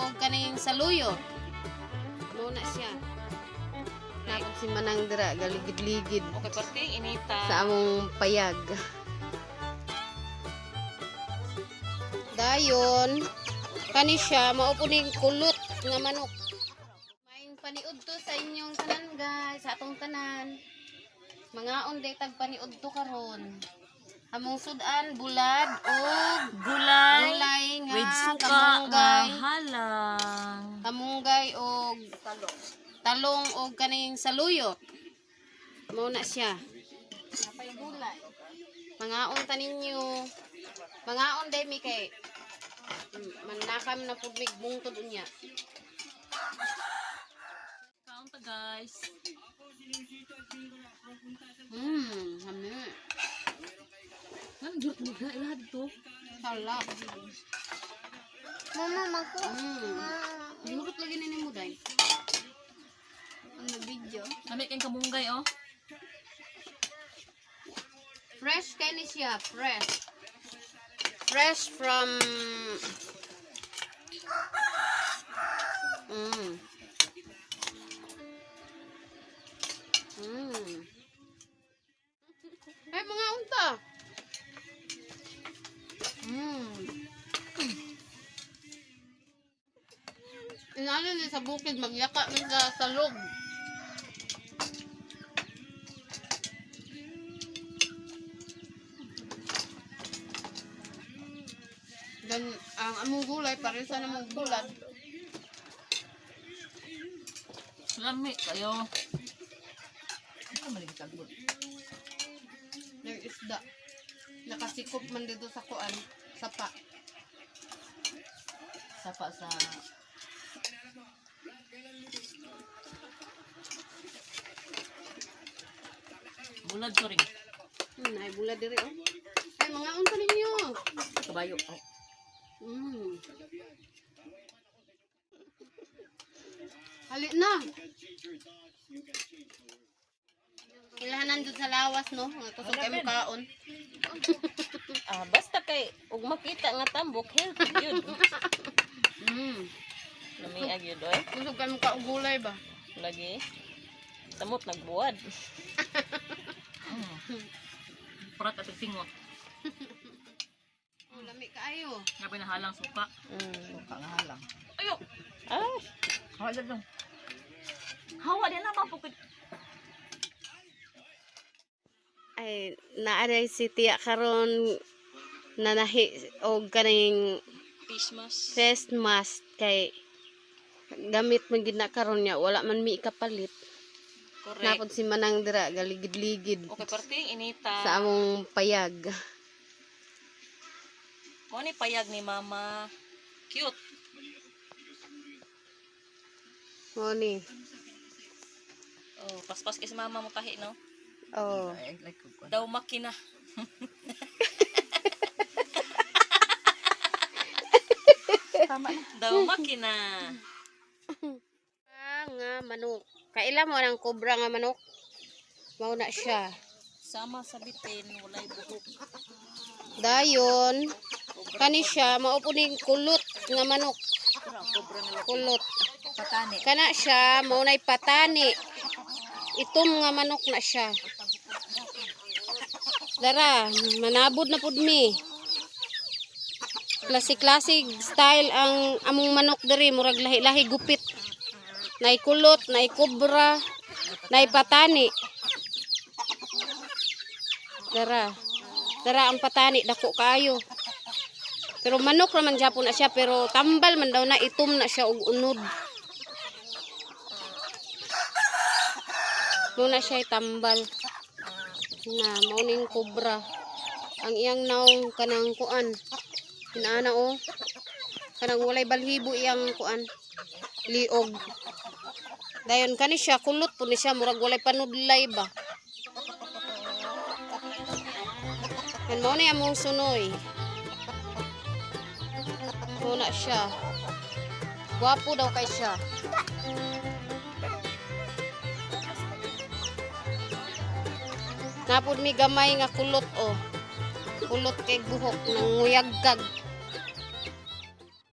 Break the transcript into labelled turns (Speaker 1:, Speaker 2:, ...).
Speaker 1: og kaning saluyot. Muna siya. Nakon si Manang dira galigid-ligid
Speaker 2: Okay, perting inita.
Speaker 1: sa among payag. Dayon kani siya mao po ning kulot nga manok. Maing paniud to sa inyong tanan guys, sa atong tanan. Mga onde tag paniud to karon. Among sudan bulad og gulay nga
Speaker 2: with suka
Speaker 1: kamunggay,
Speaker 2: nga halang.
Speaker 1: kamunggay og talong og kaning saluyot. Mao na siya. Napay gulay. Mangaon ta ninyo. Mangaon day mi kay manakam na pud mig bungtod unya.
Speaker 2: Kaon ta guys.
Speaker 1: Hami.
Speaker 2: Nang jurt niga lahat to.
Speaker 1: Salap.
Speaker 3: Mama, mako.
Speaker 1: Lurot lagi na ni mo day. Ang video.
Speaker 2: Kami kay kamunggay oh.
Speaker 1: Fresh kay ni siya, fresh. Fresh from Ay, mga unta. Inano ni sa bukid, magyaka min sa salog. Dan ang among gulay, paresa namang bulad.
Speaker 2: Lami kayo. Ano man kita gud?
Speaker 1: Ng isda. Nakasikop man dito sa kuan, sapa.
Speaker 2: Sapa sa bulad ko rin.
Speaker 1: Ay bulad diri oh. Ay mga unta ninyo.
Speaker 2: Kabayo. Oh.
Speaker 1: Hali na. Ilahanan dun sa lawas no, nga kusog kay kaon.
Speaker 2: Basta kay ug makita nga tambok healthy yun. Lamiag yun oy.
Speaker 1: Kusog kay ka og gulay ba?
Speaker 2: Lagi. Samot nagbuwad. Prat at singot.
Speaker 1: Oh, lami kaayo.
Speaker 2: Nga pinahalang suka. Suka nga halang. Ayo.
Speaker 3: Ay,
Speaker 2: Hawa dyan. Hawa din naman po.
Speaker 1: Ay naaray si tiya karon nanahi og kaning
Speaker 2: Fish mask.
Speaker 1: face mask kay gamit man gid na karon niya wala man mi kapalit.
Speaker 2: Correct.
Speaker 1: Napod si Manang dira galigid-ligid
Speaker 2: Okay, perting inita.
Speaker 1: sa among payag.
Speaker 2: Kung ano yung payag ni mama. Cute.
Speaker 1: Mo ni.
Speaker 2: Oh, paspas kay si mama mo kahi, no?
Speaker 1: Oh.
Speaker 2: Daw makina.
Speaker 3: tama na.
Speaker 2: Daw makina.
Speaker 1: Nga manok. Kaila mo ng cobra nga manok. Mao na siya.
Speaker 2: Sama sa bitin, walay buhok.
Speaker 1: Dayon kani siya mao po ning kulot nga manok.
Speaker 2: Cobra nila.
Speaker 1: Kulot.
Speaker 2: Patani.
Speaker 1: Kana siya mao nay patani. Itom nga manok na siya. Dara, manabod na pud mi. Classic style ang among manok diri, murag lahi-lahi gupit. Nay kulot, nay kobra, nay patani. Dara. Dara ang patani dako kaayo. Pero manok naman gyapon na siya, pero tambal man daw na itom na siya og unod. Muna siya tambal. Na mauning kobra. Ang iyang naong kanang kuan. Inaana o. Kanang walay balhibo iyang kuan. Liog. Dayon kani siya kulot po ni siya murag walay panudlay ba. Yan mo na among sunoy. Muna siya. Gwapo daw kay siya. Napod mi gamay nga kulot o. Kulot kay buhok nang nguyagkag.